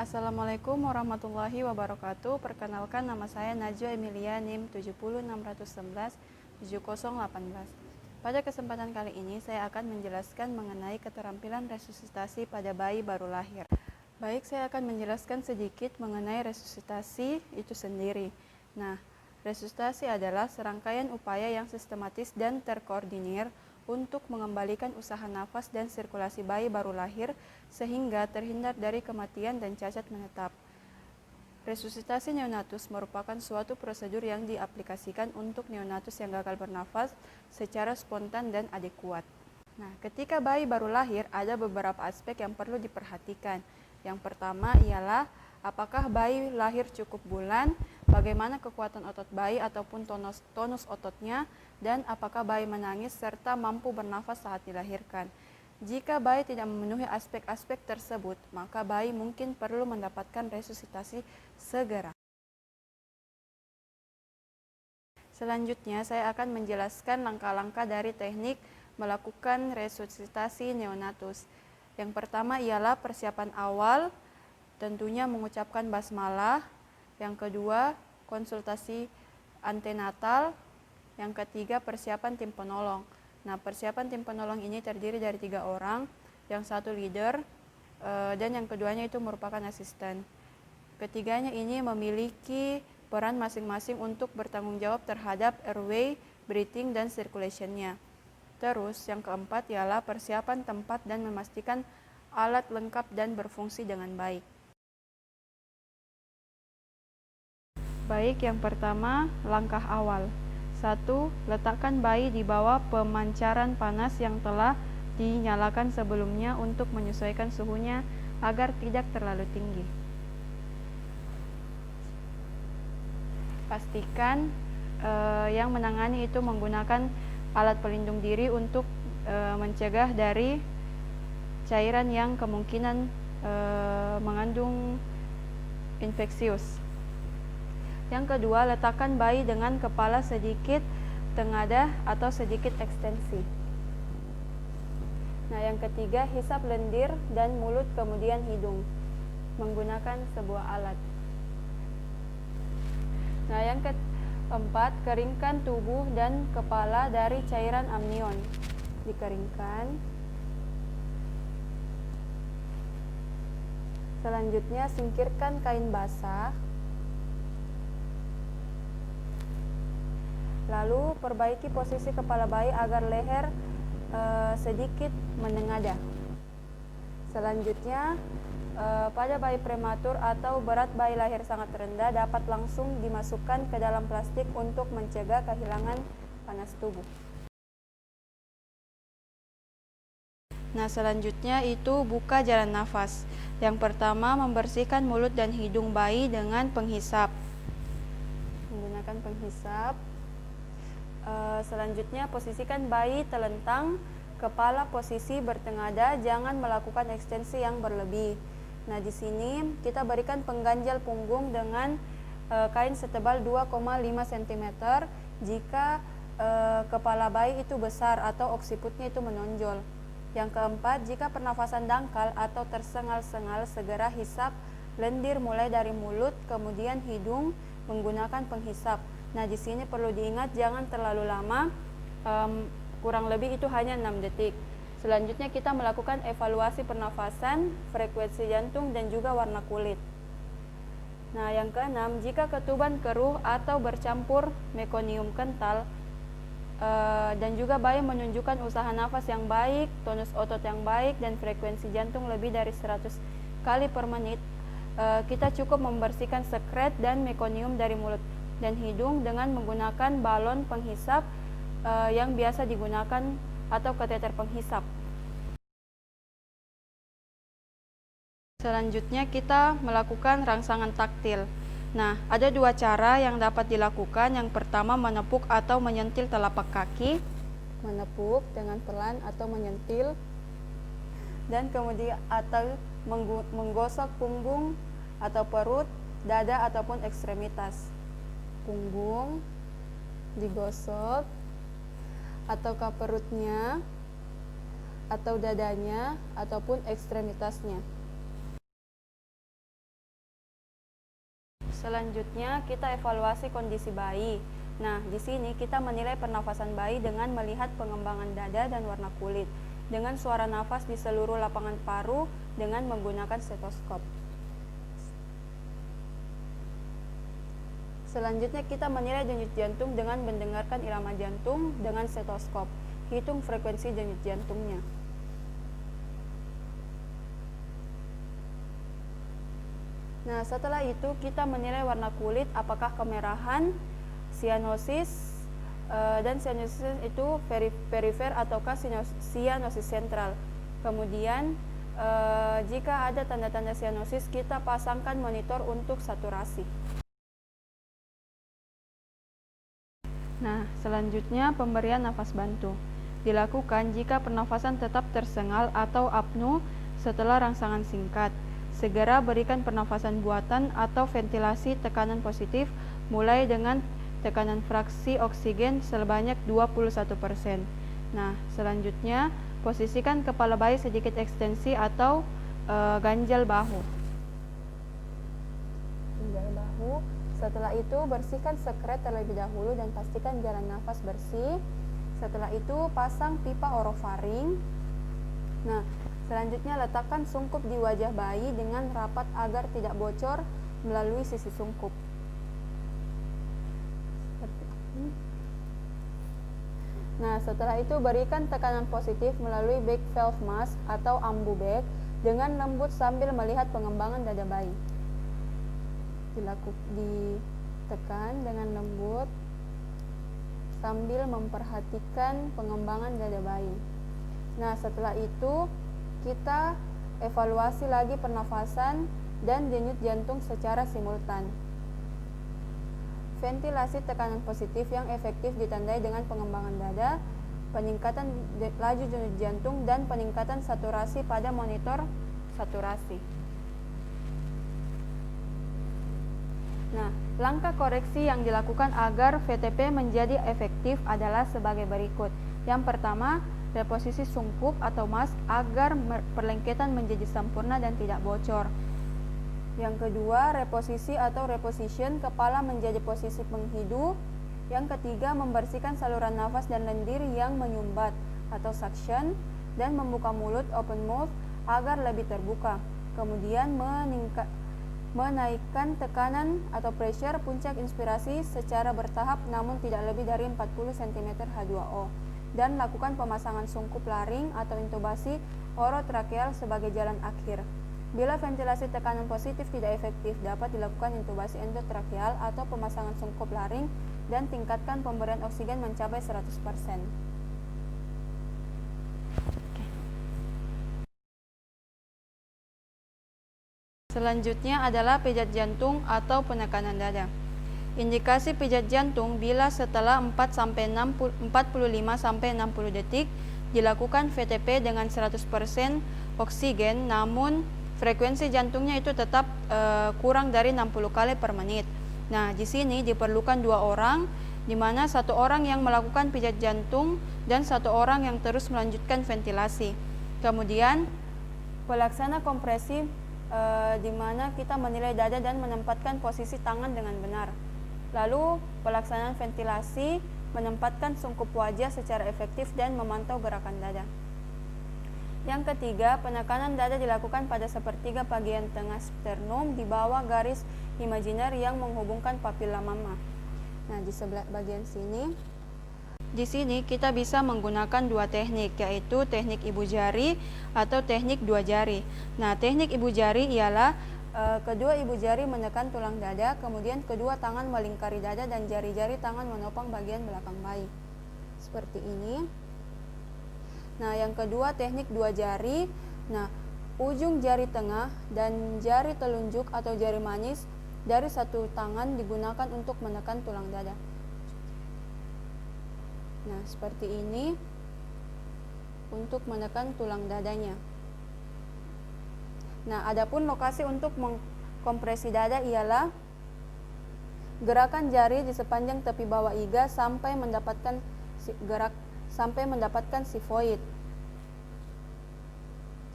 Assalamualaikum warahmatullahi wabarakatuh. Perkenalkan, nama saya Najwa Emilia, NIM 70611 7018. Pada kesempatan kali ini saya akan menjelaskan mengenai keterampilan resusitasi pada bayi baru lahir. Baik, saya akan menjelaskan sedikit mengenai resusitasi itu sendiri. Nah, resusitasi adalah serangkaian upaya yang sistematis dan terkoordinir untuk mengembalikan usaha nafas dan sirkulasi bayi baru lahir sehingga terhindar dari kematian dan cacat menetap. Resusitasi neonatus merupakan suatu prosedur yang diaplikasikan untuk neonatus yang gagal bernafas secara spontan dan adekuat. Nah, ketika bayi baru lahir, ada beberapa aspek yang perlu diperhatikan. Yang pertama ialah apakah bayi lahir cukup bulan, bagaimana kekuatan otot bayi ataupun tonus ototnya, dan apakah bayi menangis serta mampu bernafas saat dilahirkan. Jika bayi tidak memenuhi aspek-aspek tersebut, maka bayi mungkin perlu mendapatkan resusitasi segera. Selanjutnya, saya akan menjelaskan langkah-langkah dari teknik melakukan resusitasi neonatus. Yang pertama ialah persiapan awal, tentunya mengucapkan basmalah. Yang kedua, konsultasi antenatal. Yang ketiga, persiapan tim penolong. Nah, persiapan tim penolong ini terdiri dari 3 orang, yang satu leader, dan yang keduanya itu merupakan asisten. Ketiganya ini memiliki peran masing-masing untuk bertanggung jawab terhadap airway, breathing, dan circulation-nya. Terus, yang keempat ialah persiapan tempat dan memastikan alat lengkap dan berfungsi dengan baik. Baik, yang pertama, langkah awal. 1. Letakkan bayi di bawah pemancaran panas yang telah dinyalakan sebelumnya untuk menyesuaikan suhunya agar tidak terlalu tinggi. Pastikan yang menangani itu menggunakan alat pelindung diri untuk mencegah dari cairan yang kemungkinan mengandung infeksius. Yang kedua, letakkan bayi dengan kepala sedikit tengadah atau sedikit ekstensi. Nah, yang ketiga, hisap lendir dan mulut kemudian hidung menggunakan sebuah alat. Nah, yang keempat, keringkan tubuh dan kepala dari cairan amnion. Dikeringkan. Selanjutnya, singkirkan kain basah. Lalu, perbaiki posisi kepala bayi agar leher sedikit menengadah. Selanjutnya, pada bayi prematur atau berat bayi lahir sangat rendah dapat langsung dimasukkan ke dalam plastik untuk mencegah kehilangan panas tubuh. Nah, selanjutnya itu buka jalan nafas. Yang pertama, membersihkan mulut dan hidung bayi dengan penghisap. Menggunakan penghisap. Selanjutnya, posisikan bayi telentang, kepala posisi bertengadah, jangan melakukan ekstensi yang berlebih. Nah, di sini kita berikan pengganjal punggung dengan kain setebal 2,5 cm jika kepala bayi itu besar atau oksiputnya itu menonjol. Yang keempat, jika pernafasan dangkal atau tersengal-sengal, segera hisap lendir mulai dari mulut kemudian hidung menggunakan penghisap. Nah, di sini perlu diingat jangan terlalu lama, kurang lebih itu hanya 6 detik. Selanjutnya kita melakukan evaluasi pernafasan, frekuensi jantung, dan juga warna kulit. Nah, yang keenam, jika ketuban keruh atau bercampur mekonium kental, dan juga bayi menunjukkan usaha nafas yang baik, tonus otot yang baik, dan frekuensi jantung lebih dari 100 kali per menit, kita cukup membersihkan sekret dan mekonium dari mulut dan hidung dengan menggunakan balon penghisap yang biasa digunakan atau kateter penghisap. Selanjutnya kita melakukan rangsangan taktil. Nah, ada 2 cara yang dapat dilakukan. Yang pertama, menepuk atau menyentil telapak kaki. Menepuk dengan pelan atau menyentil. Dan kemudian atau menggosok punggung atau perut, dada ataupun ekstremitas. Punggung digosok ataukah perutnya atau dadanya ataupun ekstremitasnya. selanjutnya kita evaluasi kondisi bayi. Nah, di sini kita menilai pernafasan bayi dengan melihat pengembangan dada dan warna kulit, dengan suara nafas di seluruh lapangan paru dengan menggunakan stetoskop. Selanjutnya kita menilai denyut jantung dengan mendengarkan irama jantung dengan stetoskop. Hitung frekuensi denyut jantungnya. Nah, setelah itu kita menilai warna kulit, apakah kemerahan, sianosis, dan sianosis itu perifer ataukah sianosis sentral. Kemudian jika ada tanda-tanda sianosis, kita pasangkan monitor untuk saturasi. Nah, selanjutnya pemberian nafas bantu dilakukan jika pernafasan tetap tersengal atau apnu setelah rangsangan singkat. Segera berikan pernafasan buatan atau ventilasi tekanan positif mulai dengan tekanan fraksi oksigen sebanyak 21%. Nah, selanjutnya posisikan kepala bayi sedikit ekstensi atau ganjal bahu. Ganjal bahu. Setelah itu bersihkan sekret terlebih dahulu dan pastikan jalan nafas bersih. Setelah itu pasang pipa orofaring. Nah, selanjutnya letakkan sungkup di wajah bayi dengan rapat agar tidak bocor melalui sisi sungkup. Seperti ini. Nah, setelah itu berikan tekanan positif melalui back valve mask atau ambu bag dengan lembut sambil melihat pengembangan dada bayi. Ditekan dengan lembut sambil memperhatikan pengembangan dada bayi. Nah, setelah itu kita evaluasi lagi pernafasan dan denyut jantung secara simultan. Ventilasi tekanan positif yang efektif ditandai dengan pengembangan dada, peningkatan laju denyut jantung, dan peningkatan saturasi pada monitor saturasi. Nah, langkah koreksi yang dilakukan agar VTP menjadi efektif adalah sebagai berikut. Yang pertama, reposisi sungkup atau mask agar perlengketan menjadi sempurna dan tidak bocor. Yang kedua, reposisi atau reposition kepala menjadi posisi penghidu. Yang ketiga, membersihkan saluran nafas dan lendir yang menyumbat atau suction dan membuka mulut open mouth agar lebih terbuka. Kemudian menaikkan tekanan atau pressure puncak inspirasi secara bertahap namun tidak lebih dari 40 cm H2O. Dan lakukan pemasangan sungkup laring atau intubasi orotrakeal sebagai jalan akhir. Bila ventilasi tekanan positif tidak efektif, dapat dilakukan intubasi endotrakeal atau pemasangan sungkup laring dan tingkatkan pemberian oksigen mencapai 100%. Selanjutnya adalah pijat jantung atau penekanan dada. Indikasi pijat jantung bila setelah 45-60 detik dilakukan VTP dengan 100% oksigen, namun frekuensi jantungnya itu tetap kurang dari 60 kali per menit. Nah, di sini diperlukan 2 orang, di mana 1 orang yang melakukan pijat jantung dan 1 orang yang terus melanjutkan ventilasi. Kemudian pelaksana kompresi di mana kita menilai dada dan menempatkan posisi tangan dengan benar. Lalu pelaksanaan ventilasi, menempatkan sungkup wajah secara efektif dan memantau gerakan dada. Yang ketiga, penekanan dada dilakukan pada sepertiga bagian tengah sternum di bawah garis imajiner yang menghubungkan papila mama. Nah, di sebelah bagian sini. Di sini kita bisa menggunakan 2 teknik, yaitu teknik ibu jari atau teknik 2 jari. Nah, teknik ibu jari ialah kedua ibu jari menekan tulang dada, kemudian kedua tangan melingkari dada dan jari-jari tangan menopang bagian belakang bayi. Seperti ini. Nah, yang kedua teknik 2 jari. Nah, ujung jari tengah dan jari telunjuk atau jari manis dari satu tangan digunakan untuk menekan tulang dada. Nah, seperti ini untuk menekan tulang dadanya. Nah, adapun lokasi untuk mengkompresi dada ialah gerakan jari di sepanjang tepi bawah iga sampai mendapatkan sifoid.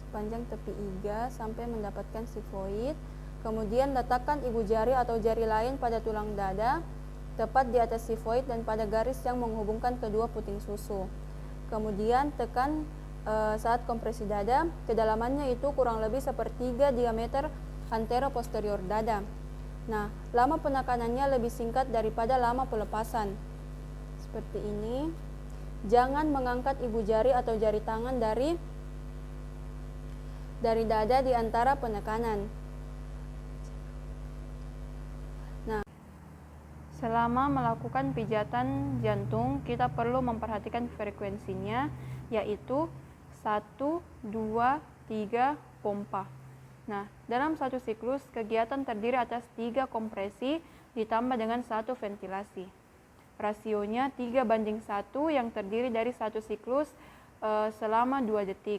Sepanjang tepi iga sampai mendapatkan sifoid. Kemudian letakkan ibu jari atau jari lain pada tulang dada, tepat di atas sifoid dan pada garis yang menghubungkan kedua puting susu. Kemudian tekan saat kompresi dada, kedalamannya itu kurang lebih sepertiga diameter antero-posterior dada. Nah, lama penekanannya lebih singkat daripada lama pelepasan. Seperti ini. Jangan mengangkat ibu jari atau jari tangan dari dada di antara penekanan. Nah, selama melakukan pijatan jantung, kita perlu memperhatikan frekuensinya, yaitu 1, 2, 3 pompa. Nah, dalam satu siklus, kegiatan terdiri atas 3 kompresi ditambah dengan 1 ventilasi. Rasionya 3:1 yang terdiri dari satu siklus selama 2 detik,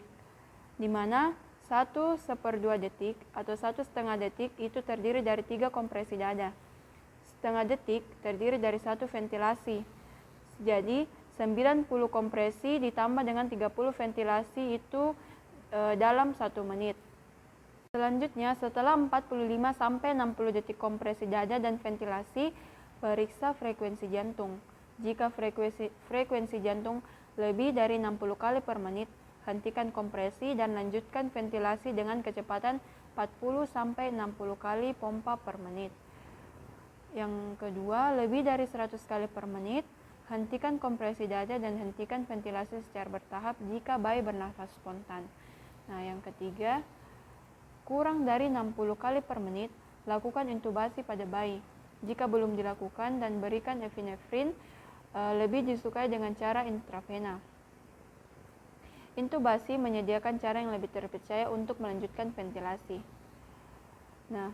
di mana 1/2 detik atau 1,5 detik itu terdiri dari 3 kompresi dada. Setengah detik terdiri dari 1 ventilasi. Jadi 90 kompresi ditambah dengan 30 ventilasi itu dalam 1 menit. Selanjutnya, setelah 45-60 detik kompresi dada dan ventilasi, periksa frekuensi jantung. Jika frekuensi jantung lebih dari 60 kali per menit, hentikan kompresi dan lanjutkan ventilasi dengan kecepatan 40-60 kali pompa per menit. Yang kedua, lebih dari 100 kali per menit, hentikan kompresi dada dan hentikan ventilasi secara bertahap jika bayi bernafas spontan. Nah, yang ketiga, kurang dari 60 kali per menit, lakukan intubasi pada bayi. Jika belum dilakukan, dan berikan epinefrin, lebih disukai dengan cara intravena. Intubasi menyediakan cara yang lebih terpercaya untuk melanjutkan ventilasi. Nah,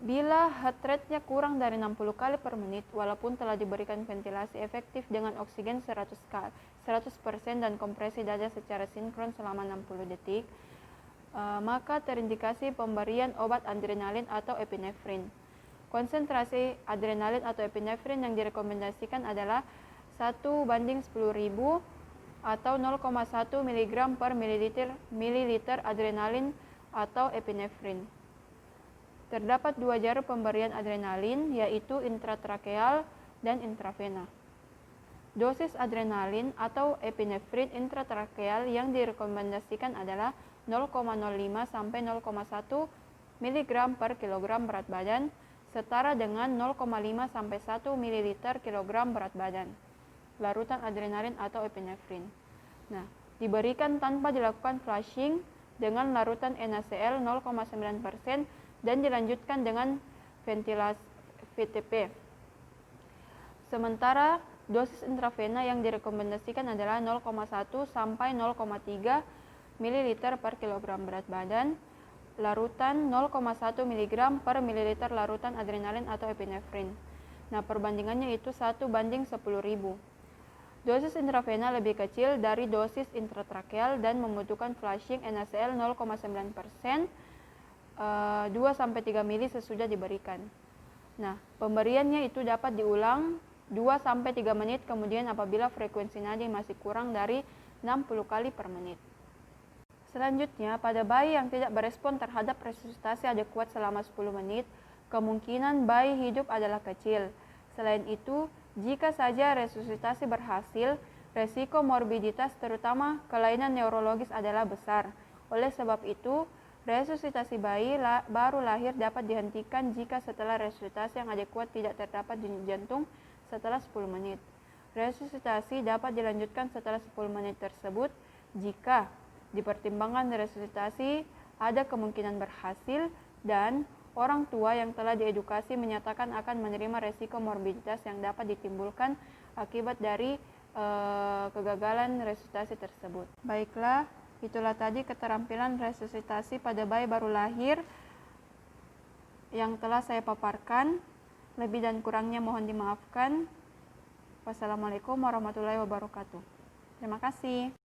bila heart rate-nya kurang dari 60 kali per menit, walaupun telah diberikan ventilasi efektif dengan oksigen 100% dan kompresi dada secara sinkron selama 60 detik, maka terindikasi pemberian obat adrenalin atau epinefrin. Konsentrasi adrenalin atau epinefrin yang direkomendasikan adalah 1:10.000 atau 0,1 mg per mililiter adrenalin atau epinefrin. Terdapat 2 jalur pemberian adrenalin, yaitu intratrakeal dan intravena. Dosis adrenalin atau epinefrin intratrakeal yang direkomendasikan adalah 0,05 sampai 0,1 mg per kilogram berat badan, setara dengan 0,5 sampai 1 ml kilogram berat badan. Larutan adrenalin atau epinefrin. Nah, diberikan tanpa dilakukan flushing dengan larutan NaCl 0,9% dan dilanjutkan dengan ventilasi VTP. Sementara dosis intravena yang direkomendasikan adalah 0,1 sampai 0,3 ml per kilogram berat badan, larutan 0,1 mg per mililiter larutan adrenalin atau epinefrin. Nah, perbandingannya itu 1:10.000. Dosis intravena lebih kecil dari dosis intratrakeal dan membutuhkan flushing NaCl 0,9%, 2-3 mili sesudah diberikan. Nah, pemberiannya itu dapat diulang 2-3 menit kemudian apabila frekuensi nadi masih kurang dari 60 kali per menit. Selanjutnya, pada bayi yang tidak berespon terhadap resusitasi adekuat selama 10 menit, kemungkinan bayi hidup adalah kecil. Selain itu, jika saja resusitasi berhasil, resiko morbiditas terutama kelainan neurologis adalah besar. Oleh sebab itu, resusitasi bayi baru lahir dapat dihentikan jika setelah resusitasi yang adekuat tidak terdapat denyut jantung setelah 10 menit. Resusitasi dapat dilanjutkan setelah 10 menit tersebut jika dipertimbangkan resusitasi ada kemungkinan berhasil dan orang tua yang telah diedukasi menyatakan akan menerima resiko morbiditas yang dapat ditimbulkan akibat dari kegagalan resusitasi tersebut. Baiklah, itulah tadi keterampilan resusitasi pada bayi baru lahir yang telah saya paparkan. Lebih dan kurangnya mohon dimaafkan. Wassalamualaikum warahmatullahi wabarakatuh. Terima kasih.